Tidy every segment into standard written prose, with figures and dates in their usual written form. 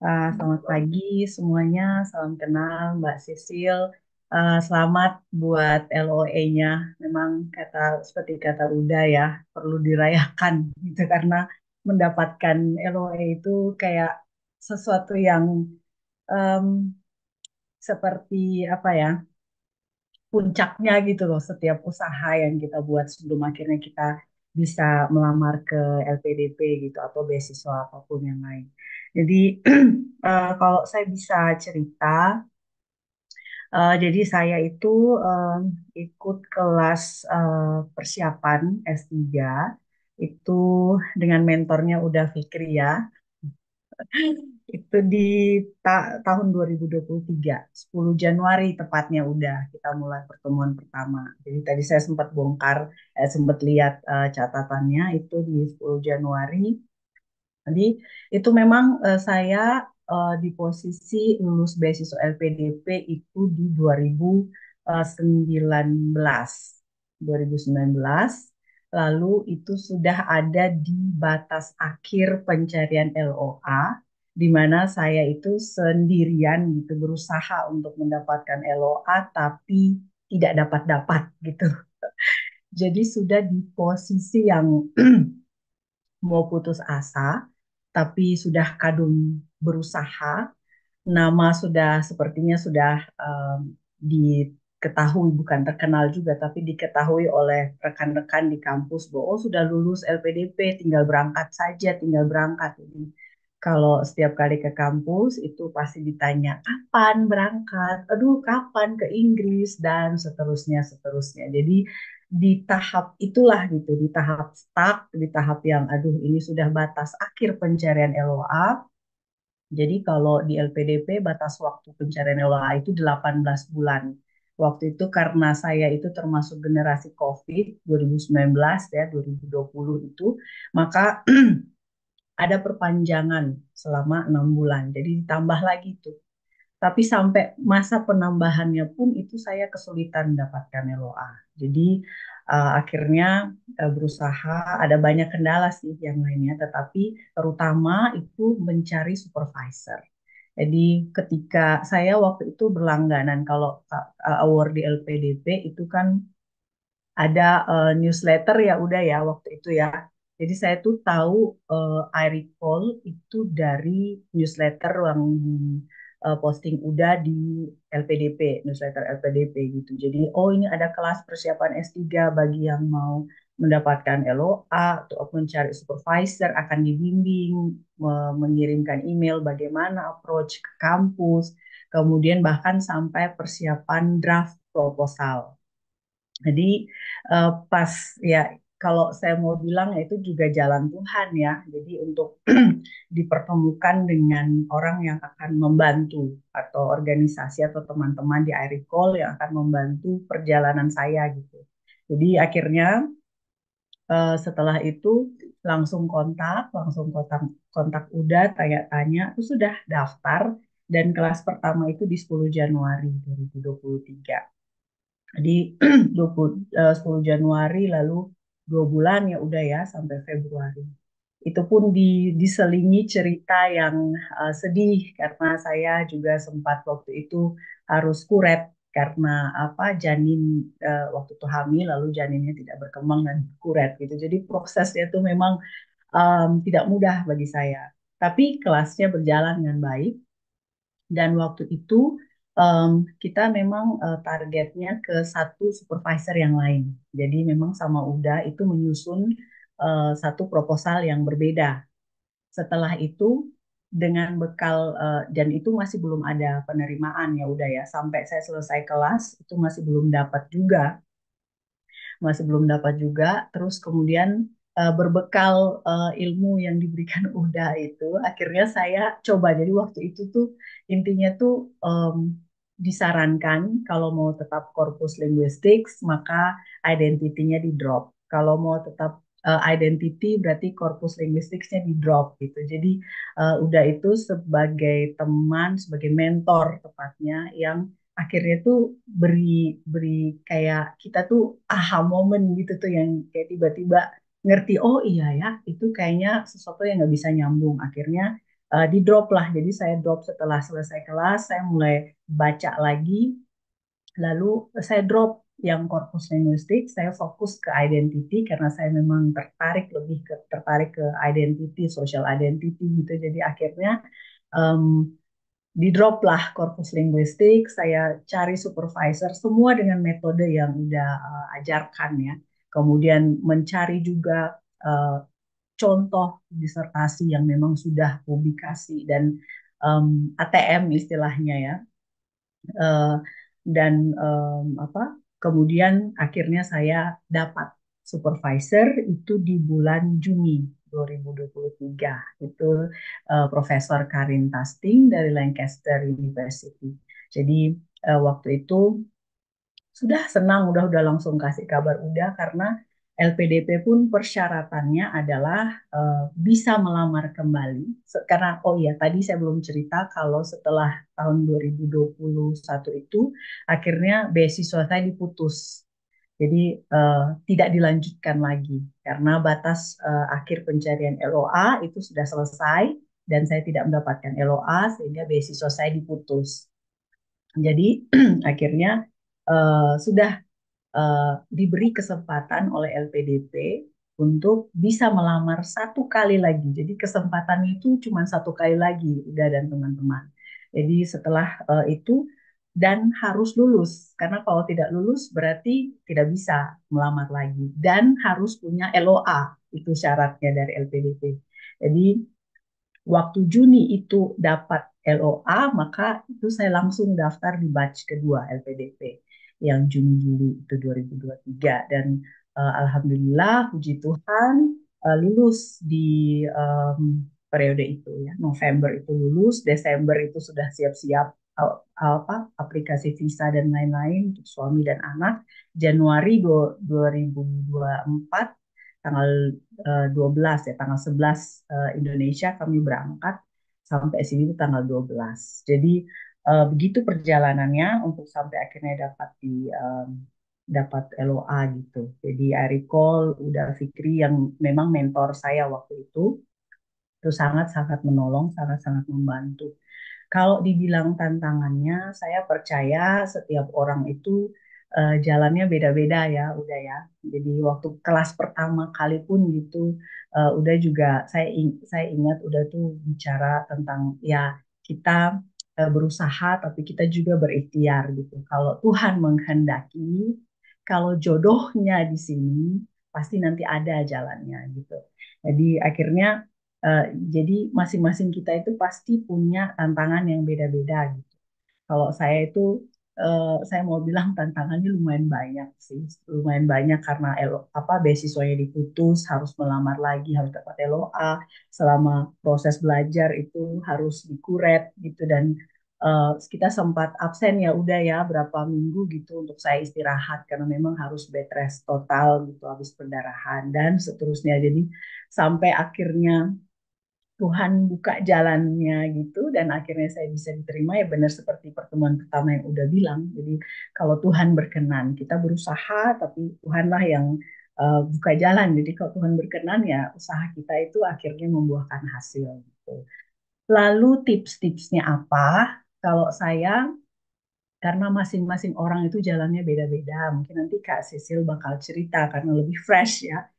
Selamat pagi semuanya, salam kenal Mbak Sisil. Selamat buat LOE-nya. Memang seperti kata Uda ya, perlu dirayakan gitu karena mendapatkan LOE itu kayak sesuatu yang em, seperti apa ya, puncaknya gitu loh setiap usaha yang kita buat sebelum akhirnya kita bisa melamar ke LPDP gitu atau beasiswa apapun yang lain. Jadi kalau saya bisa cerita, jadi saya itu em, ikut kelas persiapan S3 itu dengan mentornya Uda Fikri ya. Itu di tahun 2023, 10 Januari tepatnya udah kita mulai pertemuan pertama. Jadi tadi saya sempat bongkar, sempat lihat catatannya itu di 10 Januari. Jadi itu memang saya di posisi lulus beasiswa LPDP itu di 2019. 2019, lalu itu sudah ada di batas akhir pencarian LOA, di mana saya itu sendirian gitu berusaha untuk mendapatkan LOA tapi tidak dapat-dapat gitu. Jadi sudah di posisi yang mau putus asa, tapi sudah kadung berusaha. Nama sudah sepertinya sudah diketahui, bukan terkenal juga, tapi diketahui oleh rekan-rekan di kampus bahwa oh sudah lulus LPDP, tinggal berangkat saja, tinggal berangkat. Jadi kalau setiap kali ke kampus itu pasti ditanya kapan berangkat, aduh kapan ke Inggris dan seterusnya seterusnya. Jadi di tahap itulah gitu, di tahap stuck, di tahap yang aduh ini sudah batas akhir pencarian LOA. Jadi kalau di LPDP batas waktu pencarian LOA itu 18 bulan. Waktu itu karena saya itu termasuk generasi COVID 2019 ya 2020 itu, maka ada perpanjangan selama 6 bulan. Jadi ditambah lagi tuh. Tapi sampai masa penambahannya pun itu saya kesulitan mendapatkan LOA. Jadi akhirnya berusaha, ada banyak kendala sih yang lainnya, tetapi terutama itu mencari supervisor. Jadi ketika saya waktu itu berlangganan, kalau award di LPDP itu kan ada newsletter ya udah ya waktu itu ya. Jadi saya tuh tahu I Recall itu dari newsletter yang di posting udah di LPDP, newsletter LPDP gitu. Jadi oh ini ada kelas persiapan S3 bagi yang mau mendapatkan LOA atau mencari supervisor akan dibimbing mengirimkan email bagaimana approach ke kampus, kemudian bahkan sampai persiapan draft proposal. Jadi pas ya kalau saya mau bilang ya itu juga jalan Tuhan ya. Jadi untuk dipertemukan dengan orang yang akan membantu atau organisasi atau teman-teman di iRecall yang akan membantu perjalanan saya gitu. Jadi akhirnya setelah itu langsung kontak kontak udah tanya-tanya, itu sudah daftar dan kelas pertama itu di 10 Januari 2023. Jadi 10 Januari lalu 2 bulan ya udah ya sampai Februari. Itu pun diselingi cerita yang sedih karena saya juga sempat waktu itu harus kuret karena apa janin waktu itu hamil lalu janinnya tidak berkembang dan kuret gitu. Jadi prosesnya itu memang tidak mudah bagi saya. Tapi kelasnya berjalan dengan baik dan waktu itu em, kita memang targetnya ke satu supervisor yang lain. Jadi memang sama UDA itu menyusun satu proposal yang berbeda. Setelah itu dengan bekal dan itu masih belum ada penerimaan ya udah ya sampai saya selesai kelas itu masih belum dapat juga. Terus kemudian berbekal ilmu yang diberikan UDA itu, akhirnya saya coba. Jadi waktu itu tuh intinya tuh disarankan kalau mau tetap corpus linguistics, maka identitinya di drop. Kalau mau tetap identity berarti corpus linguisticsnya di drop gitu. Jadi udah itu sebagai teman, sebagai mentor tepatnya yang akhirnya tuh beri beri kayak kita tuh aha moment gitu tuh yang kayak tiba-tiba ngerti oh iya ya itu kayaknya sesuatu yang nggak bisa nyambung akhirnya di drop lah. Jadi saya drop setelah selesai kelas, saya mulai baca lagi, lalu saya drop yang korpus linguistik, saya fokus ke identity karena saya memang tertarik ke identity, social identity gitu. Jadi akhirnya um, di drop lah korpus linguistik, saya cari supervisor semua dengan metode yang udah ajarkan ya. Kemudian mencari juga contoh disertasi yang memang sudah publikasi dan ATM istilahnya ya. Eh, dan apa? Kemudian akhirnya saya dapat supervisor itu di bulan Juni 2023. Itu Profesor Karin Tasting dari Lancaster University. Jadi waktu itu sudah senang, udah langsung kasih kabar udah karena LPDP pun persyaratannya adalah bisa melamar kembali. Karena oh iya tadi saya belum cerita kalau setelah tahun 2021 itu akhirnya beasiswa saya diputus. Jadi tidak dilanjutkan lagi karena batas akhir pencarian LOA itu sudah selesai dan saya tidak mendapatkan LOA sehingga beasiswa saya diputus. Jadi akhirnya sudah diberi kesempatan oleh LPDP untuk bisa melamar satu kali lagi. Jadi kesempatan itu cuma satu kali lagi, udah dan teman-teman. Jadi setelah itu dan harus lulus karena kalau tidak lulus berarti tidak bisa melamar lagi dan harus punya LOA itu syaratnya dari LPDP. Jadi waktu Juni itu dapat LOA, maka itu saya langsung daftar di batch kedua LPDP yang Juni-Juli itu 2023 dan alhamdulillah puji Tuhan lulus di periode itu ya. November itu lulus, Desember itu sudah siap-siap apa aplikasi visa dan lain-lain untuk suami dan anak. Januari 2024 tanggal 12 ya, tanggal 11 Indonesia kami berangkat sampai sini itu tanggal 12. Jadi begitu perjalanannya untuk sampai akhirnya dapat LOA gitu. Jadi I recall udah Fikri yang memang mentor saya waktu itu sangat-sangat menolong, sangat-sangat membantu. Kalau dibilang tantangannya, saya percaya setiap orang itu jalannya beda-beda ya, udah ya. Jadi waktu kelas pertama kali pun gitu, udah juga saya ingat udah tuh bicara tentang ya kita berusaha, tapi kita juga berikhtiar gitu. Kalau Tuhan menghendaki, kalau jodohnya di sini, pasti nanti ada jalannya gitu. Jadi akhirnya eh, jadi masing-masing kita itu pasti punya tantangan yang beda-beda gitu. Kalau saya itu saya mau bilang tantangannya lumayan banyak sih, lumayan banyak karena apa beasiswanya diputus, harus melamar lagi, harus dapat LOA, selama proses belajar itu harus dikuret gitu dan kita sempat absen ya udah ya berapa minggu gitu untuk saya istirahat karena memang harus bed rest total gitu habis perdarahan dan seterusnya. Jadi sampai akhirnya Tuhan buka jalannya gitu dan akhirnya saya bisa diterima ya benar seperti pertemuan pertama yang udah bilang. Jadi kalau Tuhan berkenan, kita berusaha tapi Tuhanlah yang buka jalan. Jadi kalau Tuhan berkenan ya usaha kita itu akhirnya membuahkan hasil gitu. Lalu tips-tipsnya apa? Kalau saya karena masing-masing orang itu jalannya beda-beda. Mungkin nanti Kak Cecil bakal cerita karena lebih fresh ya.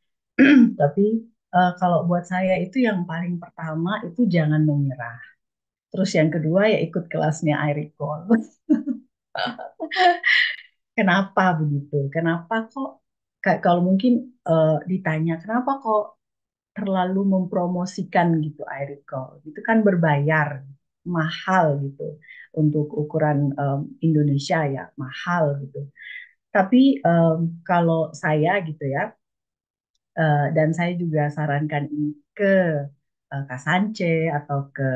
Tapi kalau buat saya itu yang paling pertama itu jangan menyerah. Terus yang kedua ya ikut kelasnya iRecall. Kenapa begitu? Kenapa kok kalau mungkin ditanya kenapa kok terlalu mempromosikan gitu iRecall? Itu kan berbayar, mahal gitu untuk ukuran Indonesia ya, mahal gitu. Tapi kalau saya gitu ya, dan saya juga sarankan ini ke Kak Sance atau ke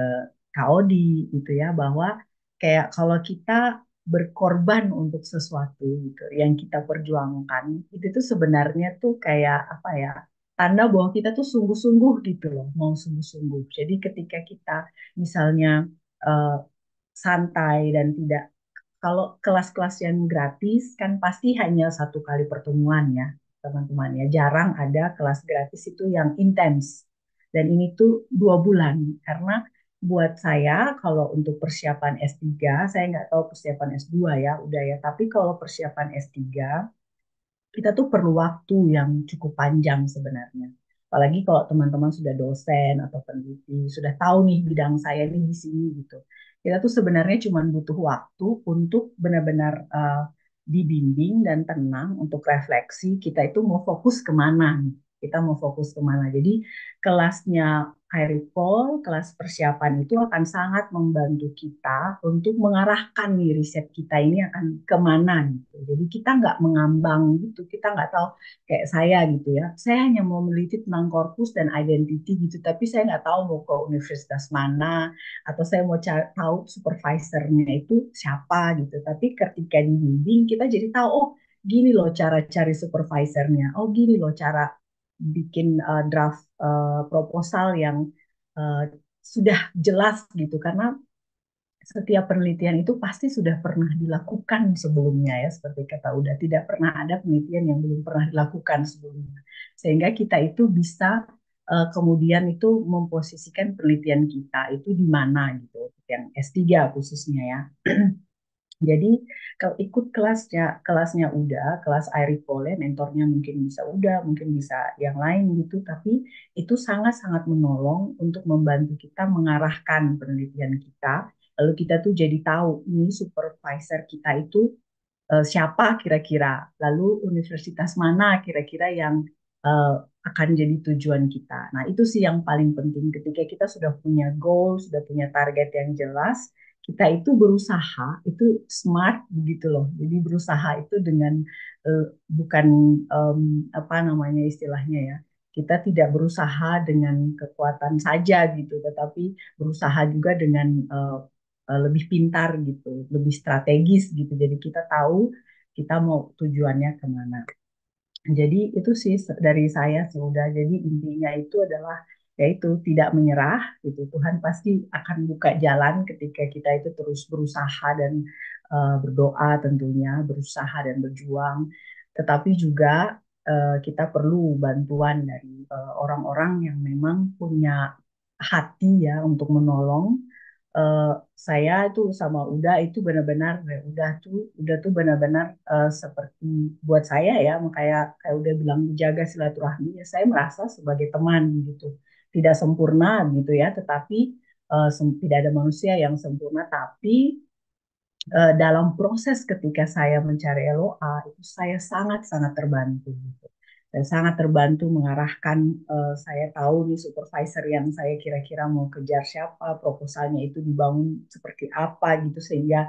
Kak Odi gitu ya bahwa kayak kalau kita berkorban untuk sesuatu gitu yang kita perjuangkan itu tuh sebenarnya tuh kayak apa ya tanda bahwa kita tuh sungguh-sungguh gitu loh mau sungguh-sungguh. Jadi ketika kita misalnya eh, santai dan tidak kalau kelas-kelas yang gratis kan pasti hanya satu kali pertemuan ya teman-teman ya. Jarang ada kelas gratis itu yang intens. Dan ini tuh 2 bulan karena buat saya kalau untuk persiapan S3, saya nggak tahu persiapan S2 ya, udah ya. Tapi kalau persiapan S3, kita tuh perlu waktu yang cukup panjang sebenarnya. Apalagi kalau teman-teman sudah dosen atau peneliti, sudah tahu nih bidang saya ini di sini gitu. Kita tuh sebenarnya cuma butuh waktu untuk benar-benar dibimbing dan tenang untuk refleksi. Kita itu mau fokus kemana nih? Kita mau fokus kemana? Jadi kelasnya Kairipol, kelas persiapan itu akan sangat membantu kita untuk mengarahkan nih riset kita ini akan kemana gitu. Jadi kita nggak mengambang gitu, kita nggak tahu kayak saya gitu ya. Saya hanya mau meneliti tentang korpus dan identity gitu, tapi saya nggak tahu mau ke universitas mana atau saya mau tahu supervisornya itu siapa gitu. Tapi ketika dibimbing kita jadi tahu, oh gini loh cara cari supervisornya, oh gini loh cara bikin draft proposal yang uh, sudah jelas gitu karena setiap penelitian itu pasti sudah pernah dilakukan sebelumnya ya seperti kata Uda tidak pernah ada penelitian yang belum pernah dilakukan sebelumnya sehingga kita itu bisa kemudian itu memposisikan penelitian kita itu di mana gitu yang S3 khususnya ya. Jadi kalau ikut kelasnya udah, kelas Airi Pole, mentornya mungkin bisa udah, mungkin bisa yang lain gitu, tapi itu sangat-sangat menolong untuk membantu kita mengarahkan penelitian kita. Lalu kita tuh jadi tahu ini supervisor kita itu siapa kira-kira, lalu universitas mana kira-kira yang uh, akan jadi tujuan kita. Nah, itu sih yang paling penting ketika kita sudah punya goal, sudah punya target yang jelas, kita itu berusaha, itu smart gitu loh. Jadi berusaha itu dengan uh, bukan um, apa namanya istilahnya ya. Kita tidak berusaha dengan kekuatan saja gitu, tetapi berusaha juga dengan lebih pintar gitu, lebih strategis gitu. Jadi kita tahu kita mau tujuannya kemana. Jadi itu sih dari saya sudah. Jadi intinya itu adalah yaitu tidak menyerah gitu. Tuhan pasti akan buka jalan ketika kita itu terus berusaha dan berdoa tentunya, berusaha dan berjuang. Tetapi juga kita perlu bantuan dari orang-orang yang memang punya hati ya untuk menolong. eh, saya itu sama Uda itu benar-benar udah tuh benar-benar seperti buat saya ya kayak kayak udah bilang menjaga silaturahmi ya saya merasa sebagai teman gitu tidak sempurna gitu ya tetapi tidak ada manusia yang sempurna tapi dalam proses ketika saya mencari LOA itu saya sangat-sangat terbantu gitu. Saya sangat terbantu mengarahkan saya tahu nih supervisor yang saya kira-kira mau kejar siapa, proposalnya itu dibangun seperti apa gitu sehingga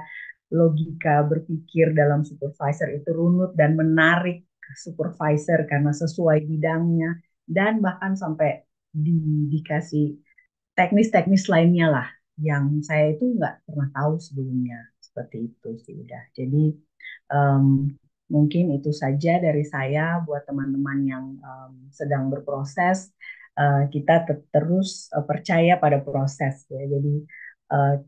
logika berpikir dalam supervisor itu runut dan menarik supervisor karena sesuai bidangnya dan bahkan sampai dikasih teknis-teknis lainnya lah yang saya itu nggak pernah tahu sebelumnya seperti itu sih udah. Jadi um, mungkin itu saja dari saya buat teman-teman yang sedang berproses. Kita terus percaya pada proses ya. Jadi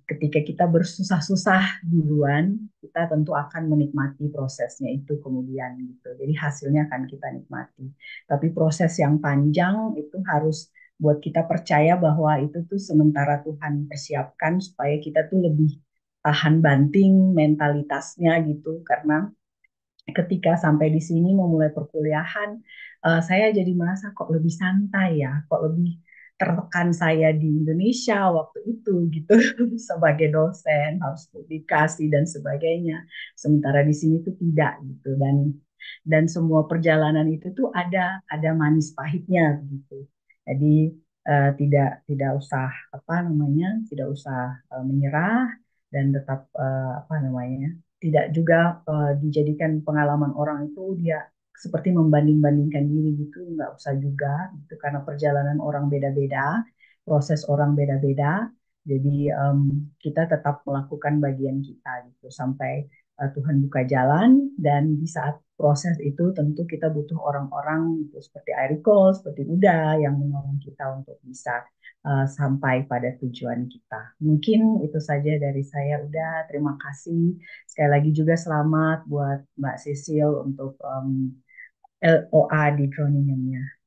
ketika kita bersusah-susah duluan, kita tentu akan menikmati prosesnya itu kemudian gitu. Jadi hasilnya akan kita nikmati. Tapi proses yang panjang itu harus buat kita percaya bahwa itu tuh sementara Tuhan persiapkan supaya kita tuh lebih tahan banting mentalitasnya gitu karena ketika sampai di sini memulai perkuliahan saya jadi merasa kok lebih santai ya kok lebih tertekan saya di Indonesia waktu itu gitu sebagai dosen harus publikasi dan sebagainya sementara di sini tuh tidak gitu dan semua perjalanan itu tuh ada manis pahitnya gitu jadi tidak tidak usah apa namanya tidak usah menyerah dan tetap apa namanya tidak juga dijadikan pengalaman orang itu dia seperti membanding-bandingkan diri gitu nggak usah juga gitu karena perjalanan orang beda-beda proses orang beda-beda jadi kita tetap melakukan bagian kita gitu sampai Tuhan buka jalan dan di saat proses itu tentu kita butuh orang-orang gitu, seperti Eriko, seperti Uda yang menolong kita untuk bisa sampai pada tujuan kita. Mungkin itu saja dari saya. Udah, terima kasih. Sekali lagi juga selamat buat Mbak Sisil untuk LOA di Groningennya.